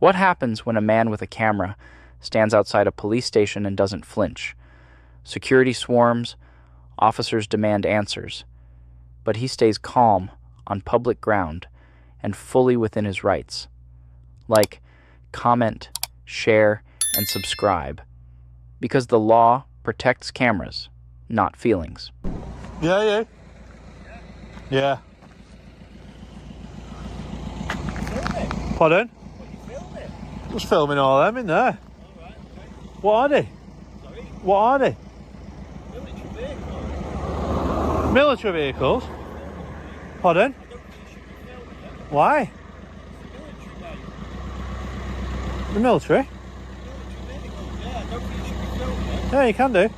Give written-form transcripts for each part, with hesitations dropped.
What happens when a man with a camera stands outside a police station and doesn't flinch? Security swarms, officers demand answers, but he stays calm on public ground and fully within his rights. Like, comment, share, and subscribe, because the law protects cameras, not feelings. Yeah. Yeah. Filming? Pardon? What are you filming? Just filming all them in there. Alright, okay. What are they? Sorry? What are they? Military vehicle. Military vehicles? Pardon? I don't think you should be filming them. Why? It's the military, mate. The military? Military vehicles, yeah. I don't think you should be filming them. Yeah, you can do.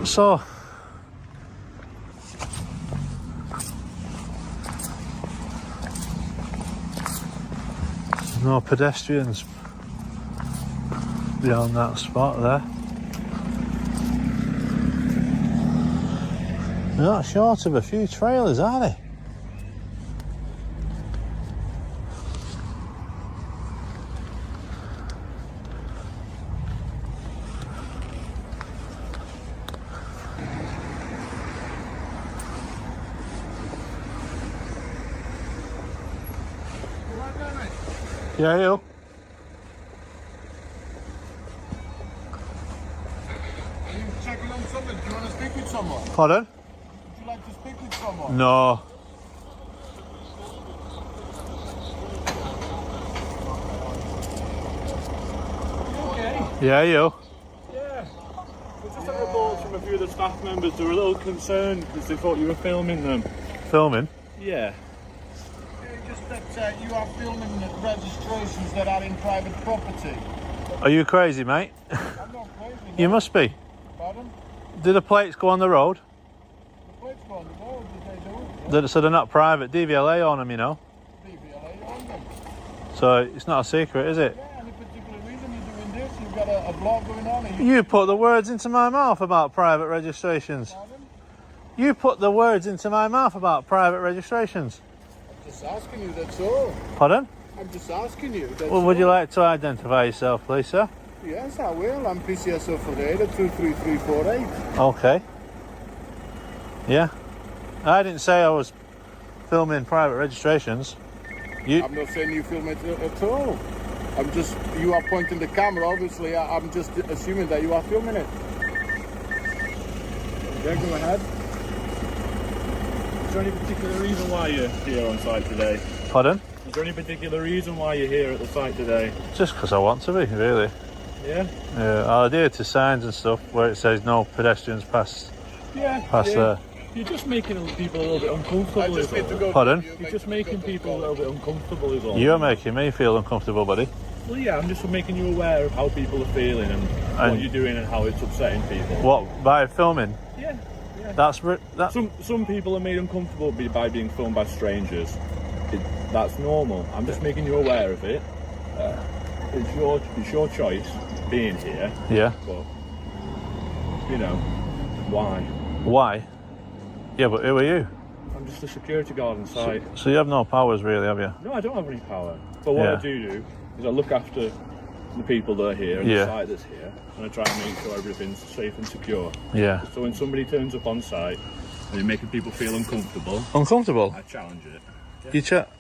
So, no pedestrians beyond that spot there. They're not short of a few trailers, are they? Yeah, you. Are you checking on something? Do you want to speak with someone? Pardon? Would you like to speak with someone? No. Okay. Yeah, you. Yeah. We just had reports from a few of the staff members. They were a little concerned because they thought you were filming them. Filming? Yeah. Just that you are filming the registrations that are in private property. Are you crazy, mate? I'm not crazy. You must be. Pardon? Do the plates go on the road? The plates go on the road. Did they do? So they're not private. DVLA on them, you know. DVLA on them. So it's not a secret, is it? Yeah, any particular reason you're doing this? You've got a blog going on? Are You put the words into my mouth about private registrations. Pardon? You put the words into my mouth about private registrations. I'm just asking you, that's all. Pardon? I'm just asking you. That's Well, would you all. like to identify yourself, please, sir? Yes, I will. I'm PCSO for data 23348. Okay. Yeah. I didn't say I was filming private registrations. I'm not saying you film it at all. You are pointing the camera, obviously. I'm just assuming that you are filming it. Yeah, go ahead. Is there any particular reason why you're here on site today? Pardon? Is there any particular reason why you're here at the site today? Just because I want to be, really. Yeah? I'll adhere to signs and stuff where it says no pedestrians pass there. You're just making people a little bit uncomfortable. I just need to go. Pardon? You're just making people a little bit uncomfortable is all. You're making me feel uncomfortable, buddy. Well, yeah, I'm just making you aware of how people are feeling and what you're doing and how it's upsetting people. What, by filming? Yeah. That's Some people are made uncomfortable by being filmed by strangers. That's normal. I'm just making you aware of it. It's your choice being here. Yeah. But you know why? Why? Yeah, but who are you? I'm just a security guard on site. So you have no powers, really, have you? No, I don't have any power. But what I do is I look after the people that are here and the site that's here, and I try and make sure everything's safe and secure. Yeah. So when somebody turns up on site and you're making people feel uncomfortable, Uncomfortable? I challenge it.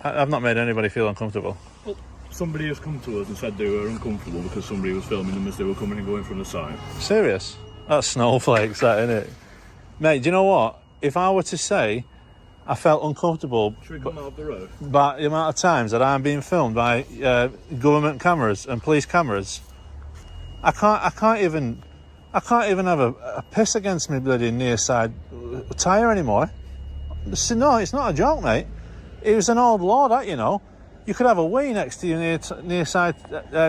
I've not made anybody feel uncomfortable. Well, somebody has come to us and said they were uncomfortable because somebody was filming them as they were coming and going from the site. Serious? That's snowflakes, that, isn't it? Mate, do you know what? If I were to say I felt uncomfortable Should we come out of the road? by the amount of times that I'm being filmed by government cameras and police cameras, I can't even have a piss against me bloody near side tyre anymore. No, it's not a joke, mate. It was an old law, that, you know. You could have a wee next to your near side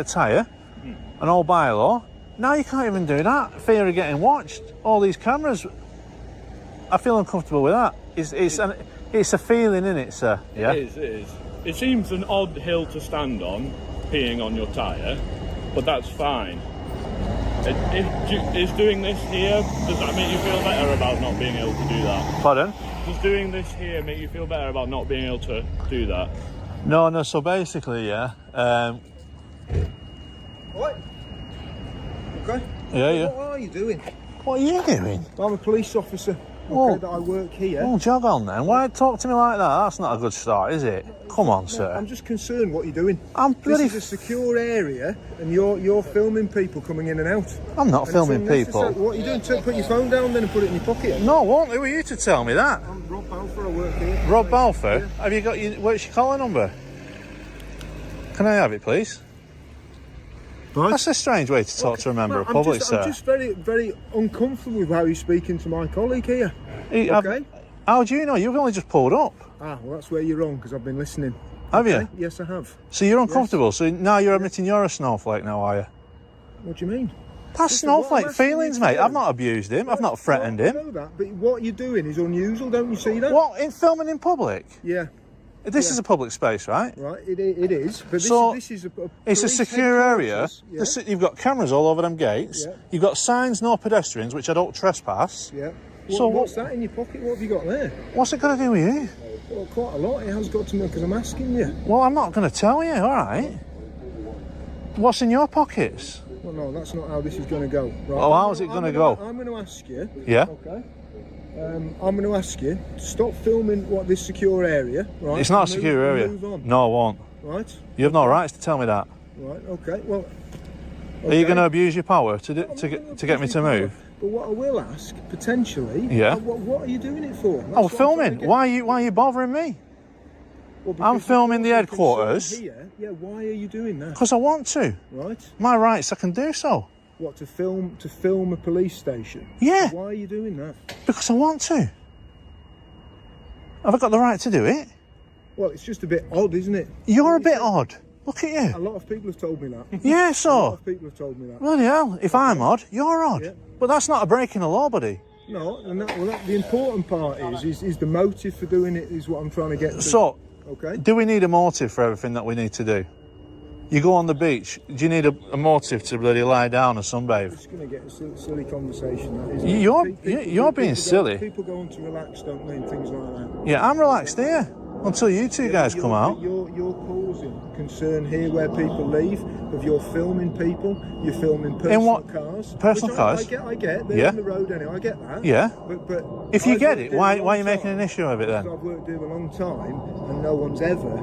tyre, an old bylaw. Now you can't even do that. Fear of getting watched. All these cameras. I feel uncomfortable with that. It's a feeling, isn't it, sir? Yeah. It is. It seems an odd hill to stand on, peeing on your tyre, but that's fine. Is doing this here, does that make you feel better about not being able to do that? Pardon? Does doing this here make you feel better about not being able to do that? No, so basically, yeah. What? Okay. Yeah. What are you doing? What are you doing? I'm a police officer. Well- Okay, that I work here. Oh, jog on then. Why talk to me like that? That's not a good start, is it? Come on, sir. I'm just concerned what you're doing. I'm This bloody... is a secure area, and you're filming people coming in and out. I'm not And it's filming unnecessary. people. What are you doing? Put your phone down then and put it in your pocket. No, I won't. Who are you to tell me that? I'm Rob Balfour, I work here. Rob Balfour? Yeah. Have you got your... What's your collar number? Can I have it, please? Right. That's a strange way to talk to a member of public, sir. I'm just very, very uncomfortable with how you're speaking to my colleague here. Okay. How do you know? You've only just pulled up. Ah, well, that's where you're wrong, because I've been listening. Have Okay? you? Yes, I have. So you're uncomfortable. So now you're admitting you're a snowflake now, are you? What do you mean? That's Listen, what I'm snowflake asking you feelings, to mate. do- I've not abused him. I've not threatened I him. know that, but what you're doing is unusual, don't you see that? What? In filming in public? Yeah, This Yeah. is a public space, right? right, it is. But So, this is a It's a police secure area. headquarters. Yeah, You've got cameras all over them gates. Yeah. You've got signs, no pedestrians, which I don't trespass. yeah. So What's that in your pocket? What have you got there? What's it got to do with you? Well, quite a lot. It has got to me, because I'm asking you. Well, I'm not going to tell you, all right? What's in your pockets? Well, no, that's not how this is going to go. Right. Oh, how's it gonna go? I'm going to ask you. Yeah? Okay. I'm going to ask you to stop filming this secure area. Right. It's not a and secure and area. Move on. No, I won't. Right. You have no rights to tell me that. Right. Okay. Well. Are you okay. going to abuse your power to I'm not gonna get me abuse to your move? power. But what I will ask, potentially, Yeah. what are you doing it for? That's Oh, what I'm trying to filming. get- Why are you bothering me? Well, I'm because filming the you're headquarters. concerned Here. Yeah. Why are you doing that? Because I want to. Right. My rights, I can do so. What, to film a police station? Yeah. Why are you doing that? Because I want to. Have I got the right to do it? Well, it's just a bit odd, isn't it? You're a bit odd. Look at A you. lot of people have told me that. Yeah, A lot so. of people have told me that. Bloody hell. If I'm odd, you're odd. Yeah. But that's not a break in the law, buddy. No, and the important part is the motive for doing it is what I'm trying to get to. So, Okay. do we need a motive for everything that we need to do? You go on the beach, do you need a motive to bloody lie down or sunbathe? It's going to get a silly conversation, that, isn't it? You're People being go- silly. People go on to relax, don't they, and things like that. Yeah, I'm relaxed here until you two guys come out. You're causing concern here where people leave. If you're filming people, you're filming personal what? cars. Personal which cars? I get. They're Yeah. on the road anyway. I get that. Yeah. But If you I've get worked it, here why a are you long making an time, issue of it then? because I've worked here a long time, and no one's ever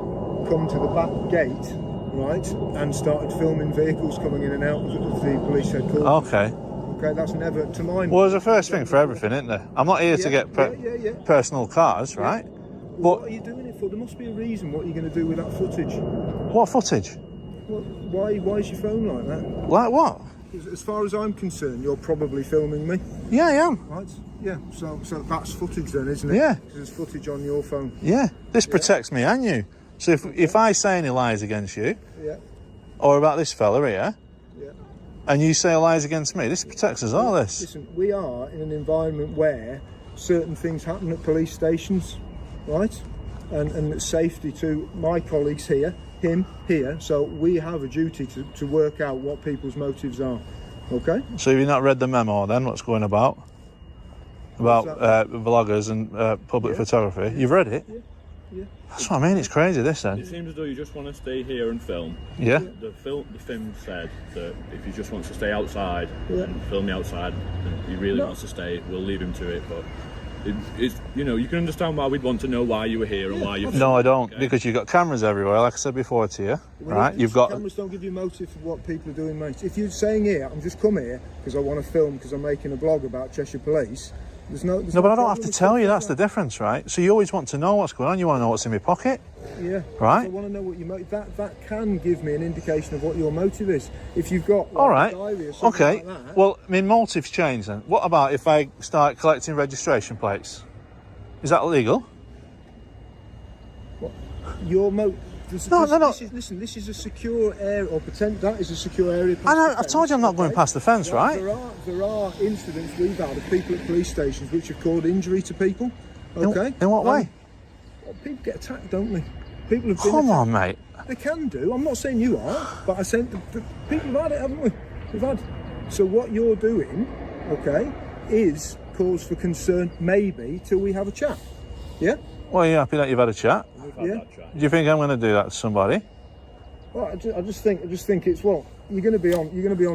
come to the back gate, right, and started filming vehicles coming in and out of the police headquarters. Okay. Okay, that's never, to my mind. Well, there's a first thing for everything, isn't there? I'm not here to get yeah. personal cars, right? What are you doing it for? There must be a reason what you're going to do with that footage. What footage? Why is your phone like that? Like what? As far as I'm concerned, you're probably filming me, Yeah, I am. right? Yeah. So that's footage then, isn't it? Yeah. There's footage on your phone. Yeah. This protects me and you. So if I say any lies against you, Yeah. or about this fella here, Yeah. and you say lies against me, this protects us all, this. Listen, we are in an environment where certain things happen at police stations, right? And it's safety to my colleagues here, him here. So we have a duty to work out what people's motives are. Okay? So have you not read the memo then, what's going about? About What's vloggers and public Yeah. photography? You've read it? Yeah. That's what I mean, it's crazy this It then. seems as though you just want to stay here and film. Yeah? The film said that if he just wants to stay outside Yeah. and film the outside, and he really No. wants to stay, we'll leave him to it. But it's you can understand why we'd want to know why you were here and why you. No, I don't, Okay. because you've got cameras everywhere, like I said before to you, right? You've got... Cameras don't give you motive for what people are doing, mate. If you're saying here, I'm just come here because I want to film because I'm making a blog about Cheshire Police. There's no No, but I don't problem have to with tell stuff you, like that's the that. difference, right? So you always want to know what's going on, you want to know what's in my pocket, Yeah. right? I want to know what your motive. That can give me an indication of what your motive is. If you've got like, All right, a diary or something okay. like that. Well, I mean, motives change then. What about if I start collecting registration plates? Is that illegal? Your motive. No. Listen, this is a secure area, or pretend that is a secure area. I know, past the I've told you I'm not fence, going okay? past the fence, right? There are incidents we've had of people at police stations which have caused injury to people. Okay. In what way? Well, people get attacked, don't they? People have been Come attacked. on, mate. They can do. I'm not saying you are, but I said the people have had it, haven't we? We've had. So what you're doing, okay, is cause for concern, maybe till we have a chat. Yeah? Well, are you happy that you've had a chat? We've had Yeah. that chat. Do you think I'm going to do that to somebody? Well, I just think it's, well, you're going to be on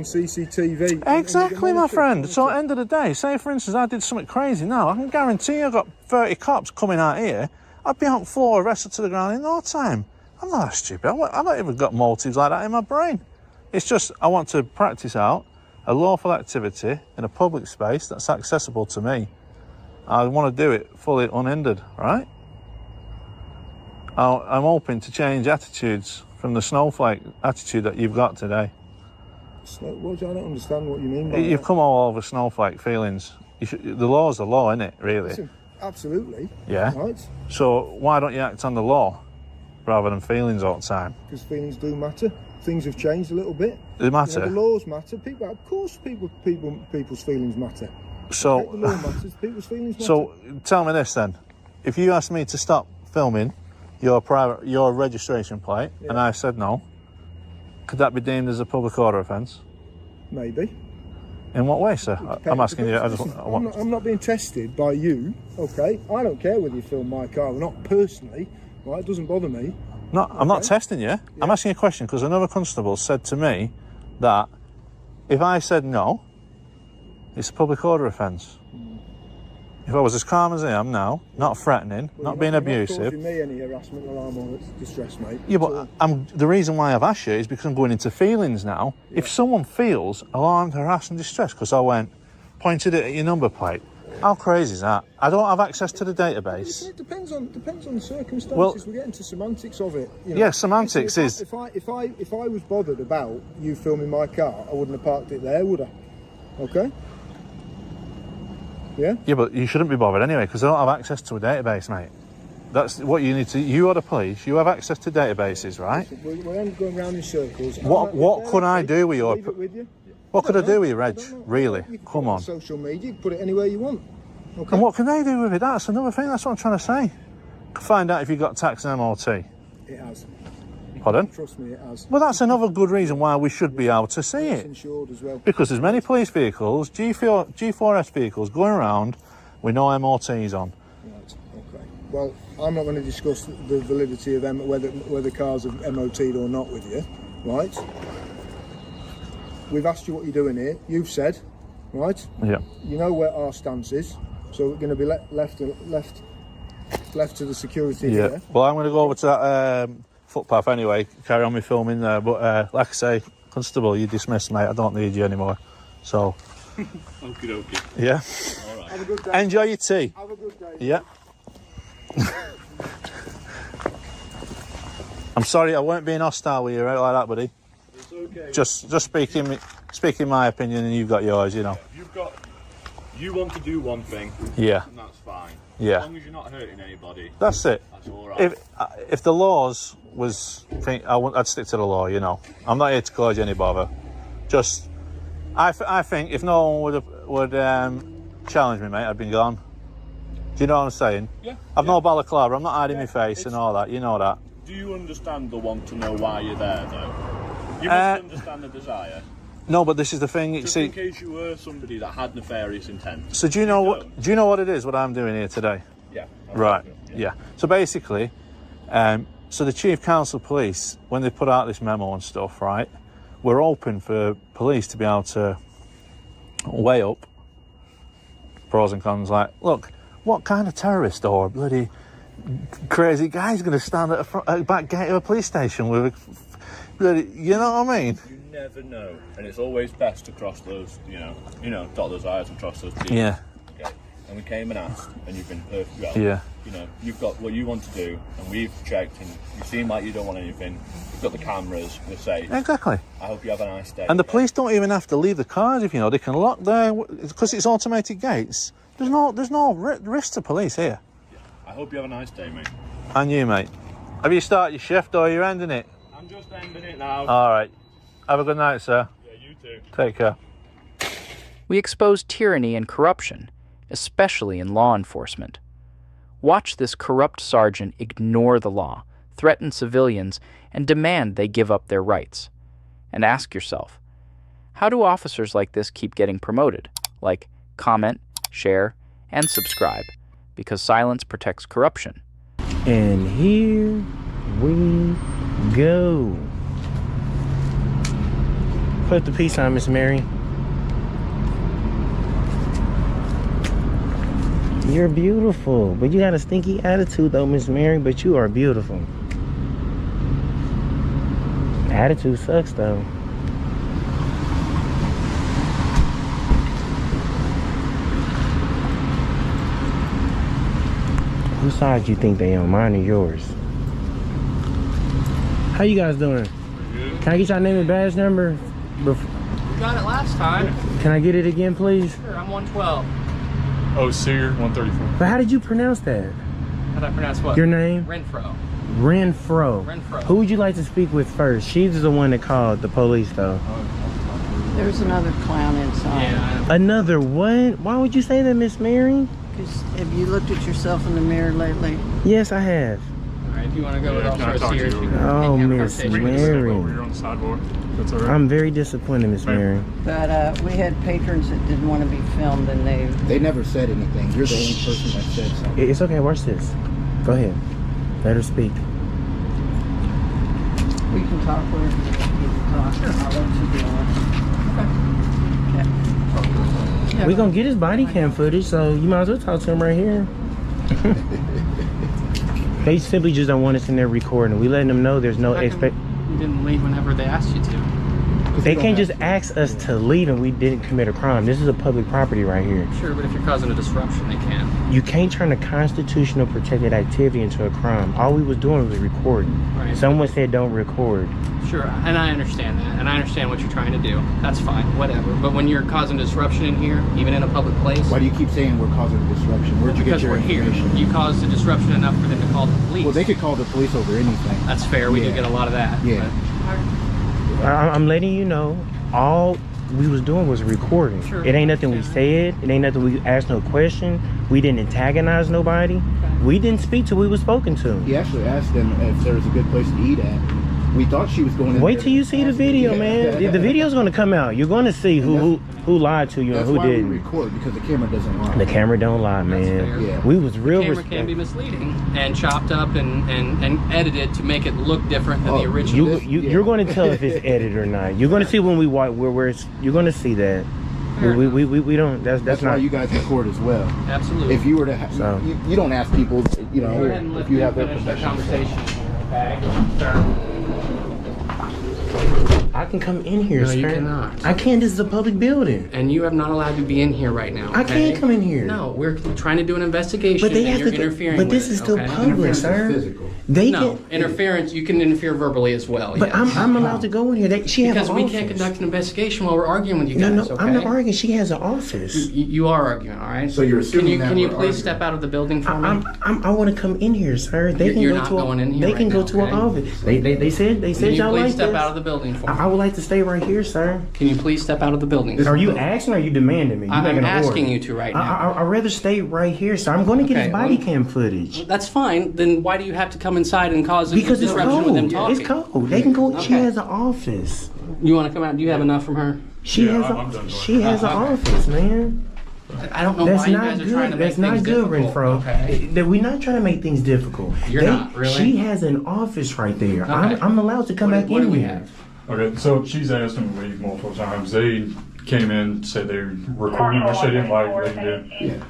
CCTV. Exactly, my friend. So at the end of the day, say for instance I did something crazy now, I can guarantee you I've got 30 cops coming out here, I'd be on floor arrested to the ground in no time. I'm not that stupid. I've not even got motives like that in my brain. It's just I want to practice out a lawful activity in a public space that's accessible to me. I want to do it fully unhindered, right? I'm hoping to change attitudes from the snowflake attitude that you've got today. Well, I don't understand what you mean by You've that. come all over snowflake feelings. The law's the law, isn't it, really? Listen, absolutely. Yeah. Right? So why don't you act on the law rather than feelings all the time? Because feelings do matter. Things have changed a little bit. They matter. The laws matter. People, of course, people's feelings matter. The So, law matters. People's feelings matter. so tell me this then: if you asked me to stop filming your registration plate, and I said no, could that be deemed as a public order offence? Maybe. In what way, sir? I'm asking you. I'm not being tested by you. Okay. I don't care whether you film my car or not personally. Right? It doesn't bother me. No, I'm not testing you. I'm asking you a question because another constable said to me that if I said no, it's a public order offence. If I was as calm as I am now, not threatening, not being abusive. You're not causing me any harassment, alarm, or distress, mate. Yeah, but the reason why I've asked you is because I'm going into feelings now. If someone feels alarmed, harassed and distressed because I pointed it at your number plate, how crazy is that? I don't have access to the database. It depends on the circumstances. Well, we get into semantics of it. You know. Yeah, semantics is. If I was bothered about you filming my car, I wouldn't have parked it there, would I? Okay. Yeah. Yeah, but you shouldn't be bothered anyway because I don't have access to a database, mate. That's what you need to. You are the police. You have access to databases, right? We're only going round in circles. What could I do with your? Leave it with you. What could I do with your I reg? don't know. Really? You can put Come it on. Social media, you can put it anywhere you want. Okay. And what can they do with it? That's another thing. That's what I'm trying to say. Find out if you've got tax and MOT. It has. Pardon? Trust me, it has. Well, that's another good reason why we should be able to see It's it. insured as well. Because there's many police vehicles, G4S vehicles, going around with no MOTs on. Right. Okay. Well, I'm not going to discuss the validity of whether cars are MOT'd or not with you, right? We've asked you what you're doing here. You've said, right? Yeah. You know where our stance is, so we're going to be left to the security Yeah. here. Well, I'm going to go over to that footpath anyway. Carry on with filming there. But like I say, Constable, you're dismissed, mate. I don't need you anymore. So. Okie dokie. Yeah. All right. Have a good day. Enjoy your tea. Have a good day. Yeah. I'm sorry, I weren't being hostile with you, right, like that, buddy. It's okay. Just speaking my opinion, and you've got yours, you know. You want to do one thing, Yeah. and that's fine. Yeah. As long as you're not hurting anybody, That's it. that's all right. If the laws was, I'd stick to the law, you know. I'm not here to cause you any bother. Just, I think if no one would challenge me, mate, I'd been gone. Do you know what I'm saying? Yeah. I've no balaclava. I'm not hiding my face and all that. You know that. Do you understand the want to know why you're there, though? You must understand the desire. No, but this is the thing. Just See, in case you were somebody that had nefarious intent. so do you know what it is? What I'm doing here today? Yeah. Right. Yeah. So basically, so the Chief Counsel of Police, when they put out this memo and stuff, right, we're open for police to be able to weigh up pros and cons. Like, look, what kind of terrorist or bloody crazy guy's going to stand at a back gate of a police station with a bloody, you know what I mean? You never know, and it's always best to cross those, dot those I's and cross those T's. Yeah. Okay. And we came and asked, and you've been perfect. Well, Yeah. You've got what you want to do, and we've checked, and you seem like you don't want anything. We've got the cameras. We're safe. Exactly. I hope you have a nice day. And the police don't even have to leave the cars, if you know. They can lock their, because it's automated gates. There's no risk to police here. I hope you have a nice day, mate. And you, mate. Have you started your shift or you're ending it? I'm just ending it now. All right. Have a good night, sir. Yeah, you too. Take care. We expose tyranny and corruption, especially in law enforcement. Watch this corrupt sergeant ignore the law, threaten civilians, and demand they give up their rights. And ask yourself, how do officers like this keep getting promoted? Like, comment, share, and subscribe. because silence protects corruption. And here we go. Put the peace on, Miss Mary. You're beautiful, but you got a stinky attitude though, Miss Mary, but you are beautiful. Attitude sucks though. Whose side you think they on, mine or yours? How you guys doing? Can I get y'all name and badge number? You got it last time. Can I get it again, please? Sure, I'm 112. Oh, Sear, 134. But how did you pronounce that? How did I pronounce what? Your name? Renfro. Renfro. Renfro. Who would you like to speak with first? She's the one that called the police, though. There's another clown inside. Yeah. Another what? Why would you say that, Miss Mary? Because have you looked at yourself in the mirror lately? Yes, I have. All right, if you want to go with can I Officer talk to Sears, you you over can Oh, have a Miss conversation. Mary. Over here on the sidewalk. That's all right. I'm very disappointed, Miss Mary. But we had patrons that didn't want to be filmed, and They never said anything. You're the only person that said something. It's okay, watch this. Go ahead. Let her speak. we can talk wherever you need to talk. I'll let you do it. Okay. We're going to get his body cam footage, so you might as well talk to him right here. They simply just don't want us in there recording. We letting them know there's no expect. You didn't leave whenever they asked you to. They can't just ask us to leave and we didn't commit a crime. This is a public property right here. Sure, but if you're causing a disruption, they can. You can't turn a constitutional protected activity into a crime. All we was doing was recording. Right. Someone said don't record. Sure, and I understand that, and I understand what you're trying to do. That's fine, whatever. But when you're causing disruption in here, even in a public place, Why do you keep saying we're causing a disruption? Where'd you get because your we're here, information? you caused a disruption enough for them to call the police. Well, they could call the police over anything. That's fair. We do Yeah. get a lot of that. Yeah. I'm letting you know, all we was doing was recording. Sure. It ain't nothing we said. It ain't nothing we asked no question. We didn't antagonize nobody. We didn't speak till we was spoken to. He actually asked them if there was a good place to eat at. We thought she was going in Wait there till you see the video, man. The video's gonna come out. You're gonna see who lied to you and That's who why we didn't. record, because the camera doesn't lie. The camera don't lie, That's man. fair. Yeah. We was real The camera can be misleading and chopped up and edited to make it look different than the original. You're going to tell if it's edited or not. You're going to see when we watch where it's. You're going to see that. We don't. That's why not. you guys record as well. Absolutely. If you were to have, So. you don't ask people, you Go ahead and know, let if you them have their finish their permission. conversation. Okay. I can come in here, No, sir. you cannot. I can't. This is a public building. And you are not allowed to be in here right now. I okay? can't come in here. No, we're trying to do an investigation. But they and have you're to. interfering But with this it, is still okay? public, Interference is sir. physical. They No, can. interference. You can interfere verbally as well. But yes. I'm allowed to go in here. She has because an we office. can't conduct an investigation while we're arguing with you No, guys. no, okay? I'm not arguing. She has an office. You are arguing, all right? So you're assuming that Can you we're please arguing. step out of the building for me? I want to come in here, sir. They can You're go not to. going in here They can right go now, to an okay? office. They said Can you y'all please like step this. out of the building for me? I would like to stay right here, sir. Can you please step out of the building? Are you asking or are you demanding me? You I'm making an asking order. you to right now. I'd rather stay right here, sir. I'm going to get Okay, his body well- cam footage. That's fine. Then why do you have to come inside and cause a Because it's disruption cold. with them talking? It's cold. They can go. She Okay. has an office. You want to come out? Do you have enough from her? She Yeah, has. I'm done. She has an Okay. office, man. I don't know That's why you not guys are trying to good. make That's not things good, difficult. Renfro. Okay. That we're not trying to make things difficult. You're not, really? She has an office right there. Okay. I'm allowed to come What back do in we here. have? Okay, so she's asked them to leave multiple times. They came in, said they were recording, which they didn't like, they did.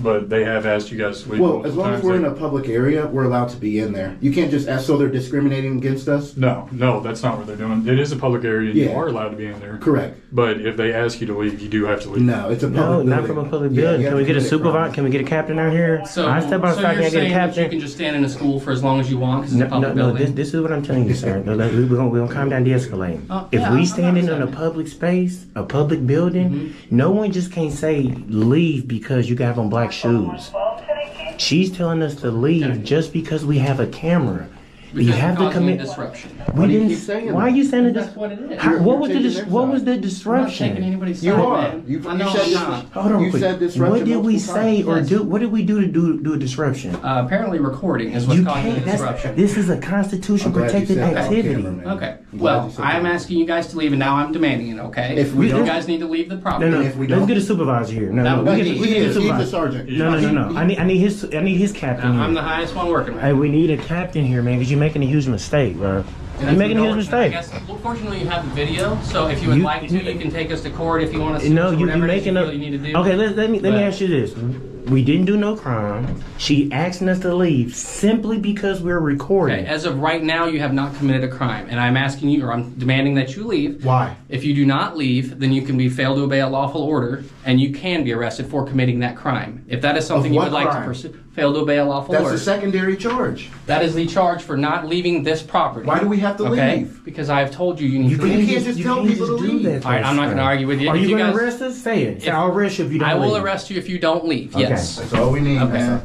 But they have asked you guys to leave Well, multiple as long as times. we're in a public area, we're allowed to be in there. You can't just ask, so they're discriminating against us? No, that's not what they're doing. It is a public area, and you Yeah. are allowed to be in there. Correct. But if they ask you to leave, you do have to leave. No, it's a public No, building. not from a public Yeah, building. you Can have we to get a commit supervisor? crimes. Can we get a captain out here? So, I step so outside. you're Can I get a saying that you captain? can just stand in a school for as long as you want because it's a No, public no, building? this is what I'm telling you, sir. We're gonna calm down, de-escalate. If yeah, we I'm standing not in a upset. public space, a public building, no one just can't say leave because you got on black shoes. She's telling us to leave just because we have a camera. Because You have to causing commit disruption. We do you didn't. keep saying Why that? are you saying That's what it is. What was taking the their what was side. the I'm not taking disruption? anybody's You side, are. man. You I know said I'm this. not. Hold on, You quick. said disruption What did we multiple say times. or Yes. do? What did we do to do a disruption? Apparently recording is what's You causing the can't. disruption. This is a constitution I'm glad you protected said that on activity. camera, man. Okay. I'm glad Well, you said I'm that. asking you guys to leave, and now I'm demanding it. Okay. If we you don't- guys need to leave the property. No, no. If we Let's don't- get a supervisor here. No, That no. would We be- get He a is. He's the supervisor. sergeant. No, no. I need his captain. I'm here. the highest one working right Hey, we need a captain here, man, because you're making a huge mistake, bro. You're making a huge I mistake. guess, well, fortunately, you have the video, so if you would like to, you can take us to court if you want to. No, you're whatever it is making you a. feel you need to do. Okay, let me But- ask you this. We didn't do no crime. She asking us to leave simply because we're recording. Okay, as of right now, you have not committed a crime, and I'm asking you, or I'm demanding that you leave. Why? If you do not leave, then you can be failed to obey a lawful order, and you can be arrested for committing that crime. If that is something you what would like crime? to pursue, fail to obey a lawful That's order. a secondary charge. That is the charge for not leaving this property. Why do we have to Okay? leave? Because I have told you you need to You leave. can't just tell people to leave. that. All right, I'm not going to argue with you. Are If you going guys- to arrest us? Say it. If- I'll arrest you if you don't I will leave. arrest you if you don't leave. Okay. Yes. That's all we need, Okay. man.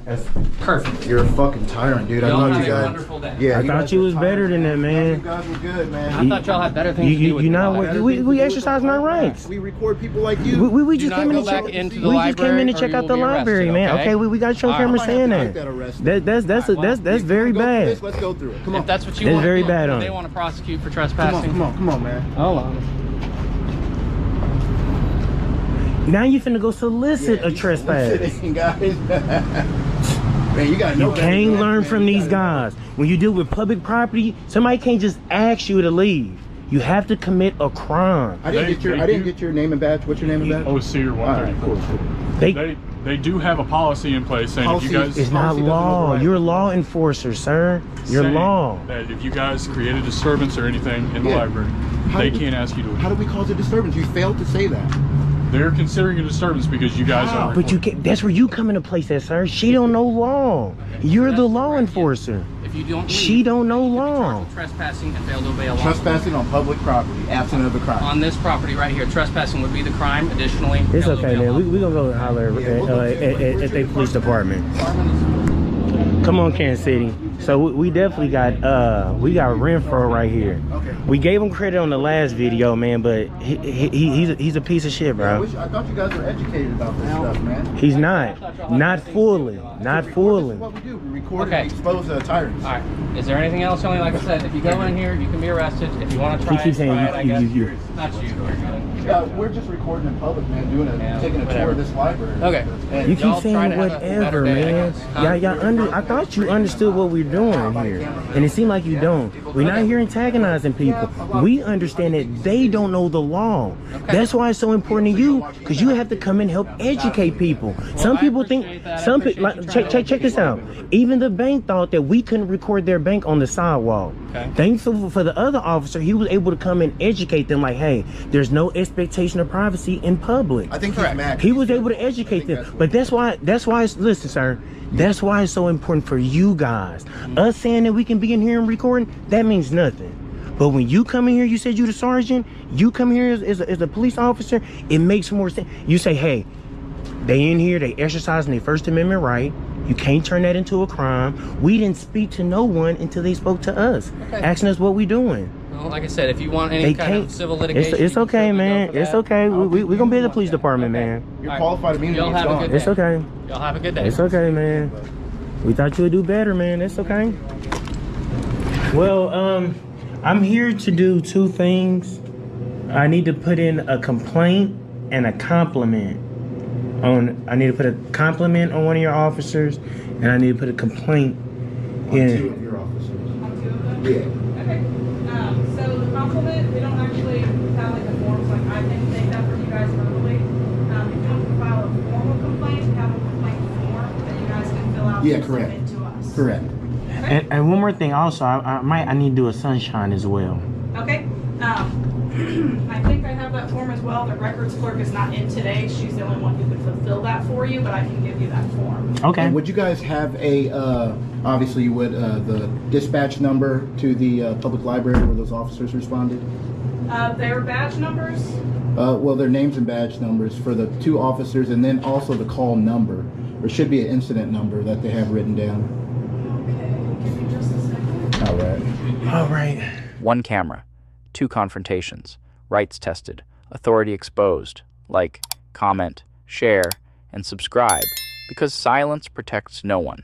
Perfect. You're a fucking tyrant, dude. I Y'all love have you a guys. wonderful day. Yeah, I thought guys you were was better than that, You man. guys were good, man. I thought y'all had better things to do with You your know life. what? We exercising our rights. We record people like you. We Do just not came in go to check. back into the We just came in library to or check you out will the be library, arrested, man. okay? Okay, we got your All right. camera I might saying have to that. make that arrest. That's very bad. Let's go through it. Come on. If that's what you That's want, very look, bad if on they it. want to prosecute for Come trespassing. on, man. Hold on. Now you finna go solicit a trespass. Listen, guys. Man, you got You can't learn from these guys. When you deal with public property, somebody can't just ask you to leave. You have to commit a crime. I didn't get your name and badge. What's your name and badge? OC or All right, 134. cool. They do have a policy in place saying if you guys It's not Policy doesn't law. override. You're a law enforcer, sir. You're saying law. that if you guys create a disturbance or anything in the Yeah. library, How they do we- can't ask you to How leave. do we cause a disturbance? You failed to say that. They're considering a disturbance because you guys How? are. But you can't. That's where you come into place, at, sir. She don't know law. You're the law enforcer. If you don't leave, She don't know you can be law. charged with trespassing and fail to obey a law. Trespassing on public property, absent of a crime. On this property right here, trespassing would be the crime. Additionally, It's fail to okay, obey a man. law. We gonna go holler at the police department. Come on, Kansas City. So we definitely got Renfro right here. Okay. We gave him credit on the last video, man, but he's a piece of shit, bro. I thought you guys were educated about this stuff, man. He's not fully, not This fully. is what we do. We record Okay. and expose tyrants. All right. Is there anything else? Only like I said, if you go in here, you can be arrested. If you want to try He keeps it, saying try it, I guess. you. Not you. We're just recording in public, man, Yeah, taking a tour whatever. of this library. Okay. And You keep Y'all try saying to have a whatever, better day, I man. guess. Huh? I thought you understood what we're doing here, and it seemed like you don't. We're not here antagonizing people. We understand that they don't know the law. That's why it's so important to you, because you have to come and help educate people. Some I people think, appreciate that. I some people, appreciate like, you trying to check this out. Even the bank thought that we couldn't record their bank on the sidewalk. Okay. Thankful for the other officer, he was able to come and educate them, like, hey, there's no expectation of privacy in public. I think he's mad. He was able to educate them. But that's why it's, listen, sir, that's why it's so important for you guys. Us saying that we can be in here and recording, that means nothing. But when you come in here, you said you the sergeant, you come here as a police officer, it makes more sense. You say, hey, they in here, they exercising their First Amendment right. You can't turn that into a crime. We didn't speak to no one until they spoke to us, asking us what we doing. Well, like I said, if you want any They kind can't. of civil litigation, It's you can okay, certainly man. go for It's that. okay. We gonna be at the police department, man. Your All right. qualified immunity Y'all is have a gone. good day. It's okay. Y'all have a good day. It's okay, man. We thought you would do better, man. It's okay. Well, I'm here to do two things. I need to put in a complaint and a compliment. I need to put a compliment on one of your officers, and I need to put a complaint Two in. of your officers. Okay. So the compliment, we don't actually have like a form, so like I can take that from you guys verbally. If you want to file a formal complaint, we have a complaint form that you guys can fill out Yeah, and correct. submit to us. Correct. And one more thing, also, I need to do a sunshine as well. Okay. I think I have that form as well. The records clerk is not in today. She's the only one who could fulfill that for you, but I can give you that form. Okay. And would you guys have a, obviously you would, the dispatch number to the public library where those officers responded? Their badge numbers. Well, their names and badge numbers for the two officers, and then also the call number. There should be an incident number that they have written down. Okay, give me just a second. All right. All right. 1 camera, 2 confrontations, rights tested, authority exposed, like, comment, share, and subscribe, because silence protects no one.